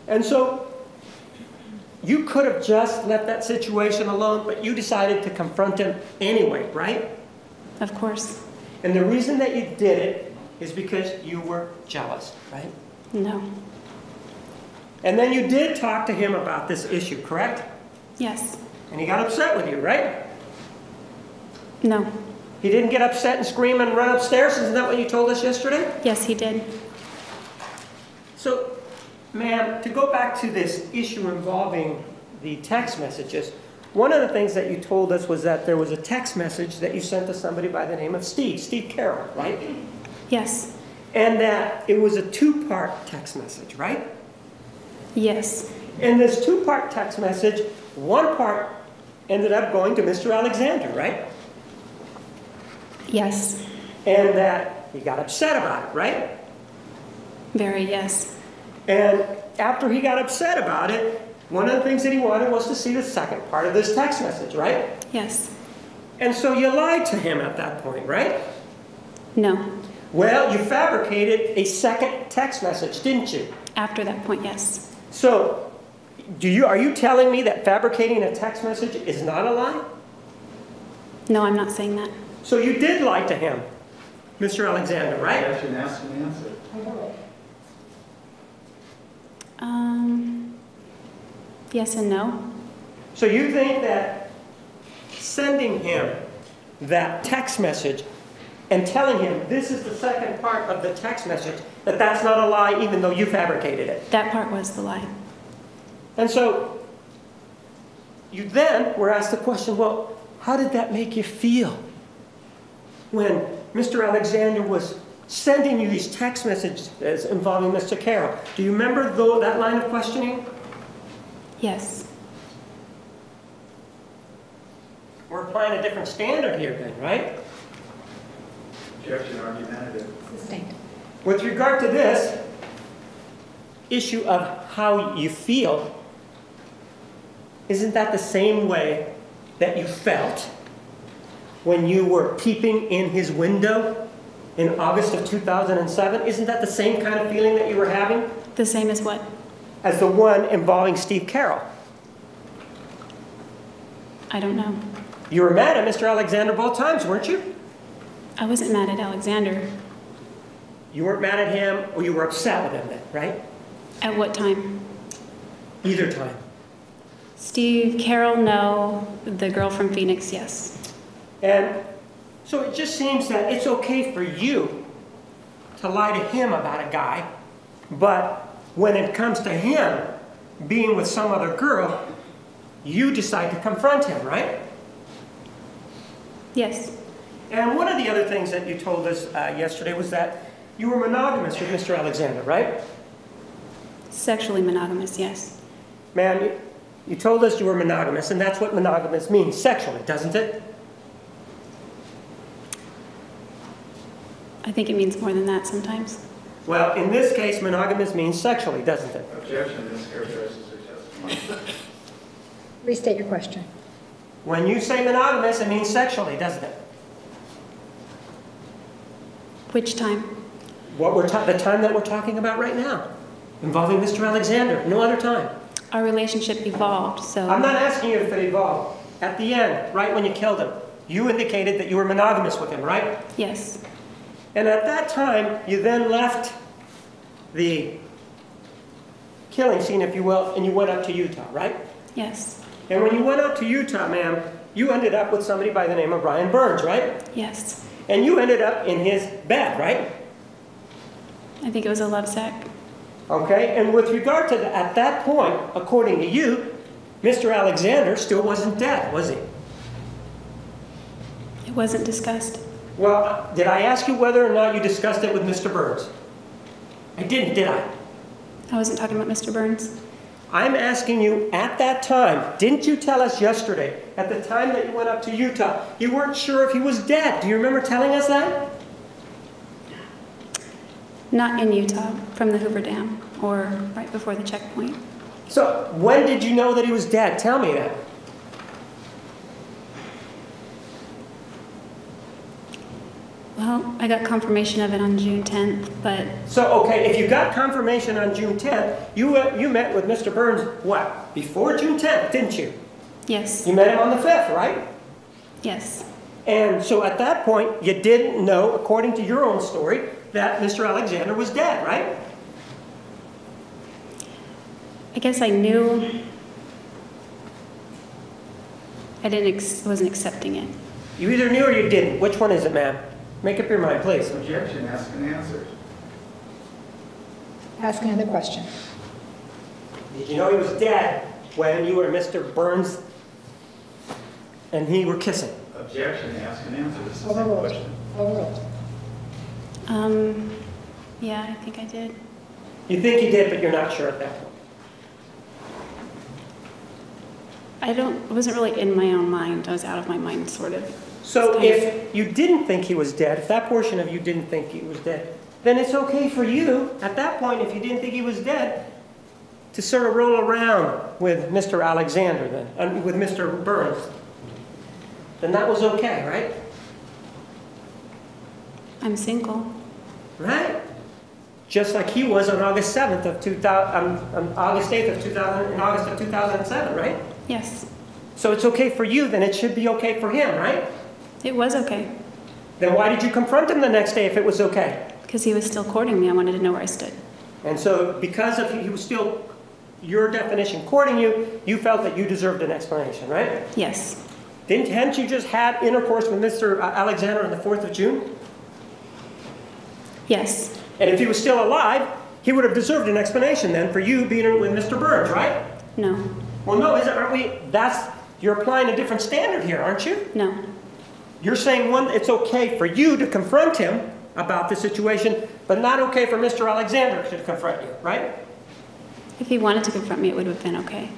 And so you could have just left that situation alone, but you decided to confront him anyway, right? Of course. And the reason that you did it is because you were jealous, right? No. And then you did talk to him about this issue, correct? Yes. And he got upset with you, right? No. He didn't get upset and scream and run upstairs? Isn't that what you told us yesterday? Yes, he did. So, ma'am, to go back to this issue involving the text messages, one of the things that you told us was that there was a text message that you sent to somebody by the name of Steve Carroll, right? Yes. And that it was a two-part text message, right? Yes. In this two-part text message, one part ended up going to Mr. Alexander, right? Yes. And that he got upset about it, right? Very yes. And after he got upset about it, one of the things that he wanted was to see the second part of this text message, right? Yes. And so you lied to him at that point, right? No. Well, you fabricated a second text message, didn't you? After that point, yes. So, are you telling me that fabricating a text message is not a lie? No, I'm not saying that. So you did lie to him, Mr. Alexander, right? Question, ask and answer. Yes and no. So you think that sending him that text message and telling him this is the second part of the text message, that that's not a lie even though you fabricated it? That part was the lie. And so you then were asked the question, well, how did that make you feel when Mr. Alexander was sending you these text messages involving Mr. Carroll? Do you remember that line of questioning? Yes. We're applying a different standard here then, right? Objection, argumentative. Sustained. With regard to this issue of how you feel, isn't that the same way that you felt when you were peeping in his window in August of 2007? Isn't that the same kind of feeling that you were having? The same as what? As the one involving Steve Carroll. I don't know. You were mad at Mr. Alexander both times, weren't you? I wasn't mad at Alexander. You weren't mad at him, or you were upset with him then, right? At what time? Either time. Steve Carroll, no. The girl from Phoenix, yes. And so it just seems that it's okay for you to lie to him about a guy, but when it comes to him being with some other girl, you decide to confront him, right? Yes. And one of the other things that you told us yesterday was that you were monogamous with Mr. Alexander, right? Sexually monogamous, yes. Ma'am, you told us you were monogamous, and that's what monogamous means, sexually, doesn't it? I think it means more than that sometimes. Well, in this case, monogamous means sexually, doesn't it? Objection, this characterizes her testimony. Restate your question. When you say monogamous, it means sexually, doesn't it? Which time? The time that we're talking about right now, involving Mr. Alexander, no other time. Our relationship evolved, so... I'm not asking you if it evolved. At the end, right when you killed him, you indicated that you were monogamous with him, right? Yes. And at that time, you then left the killing scene, if you will, and you went up to Utah, right? Yes. And when you went up to Utah, ma'am, you ended up with somebody by the name of Brian Burns, right? Yes. And you ended up in his bed, right? I think it was a love sack. Okay, and with regard to at that point, according to you, Mr. Alexander still wasn't dead, was he? It wasn't discussed. Well, did I ask you whether or not you discussed it with Mr. Burns? I didn't, did I? I wasn't talking about Mr. Burns. I'm asking you at that time, didn't you tell us yesterday, at the time that you went up to Utah, you weren't sure if he was dead? Do you remember telling us that? Not in Utah, from the Hoover Dam, or right before the checkpoint. So, when did you know that he was dead? Tell me that. Well, I got confirmation of it on June 10th, but So, okay, if you got confirmation on June 10th, you met with Mr. Burns, what, before June 10th, didn't you? yes, You met him on the 5th, right? yes, And so at that point, you didn't know, according to your own story, that Mr. Alexander was dead, right? I guess I knew. I wasn't accepting it. You either knew or you didn't. Which one is it, ma'am? Make up your mind, please. Objection, ask and answer. Ask another question. Did you know he was dead when you were Mr. Burns and he were kissing? Objection, ask and answer. This is the same Overruled. question. Overruled. Yeah, I think I did. You think you did, but you're not sure at that point. I wasn't really in my own mind. I was out of my mind, sort of. So if you didn't think he was dead, if that portion of you didn't think he was dead, then it's okay for you, at that point, if you didn't think he was dead, to sort of roll around with Mr. Alexander then, with Mr. Burns. Then that was okay, right? I'm single. Right? Just like he was on August 7th of 2000, on August 8th of 2000, in August of 2007, right? Yes, So it's okay for you, then it should be okay for him, right? it was okay. Then why did you confront him the next day if it was okay? Because he was still courting me. I wanted to know where I stood. And so because of he was still, your definition, courting you, you felt that you deserved an explanation, right? Yes, Hadn't you just had intercourse with Mr. Alexander on the 4th of June? yes, And if he was still alive, he would have deserved an explanation then for you being with Mr. Burns, right? no, Well, no, aren't we? You're applying a different standard here, aren't you? no. You're saying, one, it's okay for you to confront him about the situation, but not okay for Mr. Alexander to confront you, right? If he wanted to confront me, it would have been okay.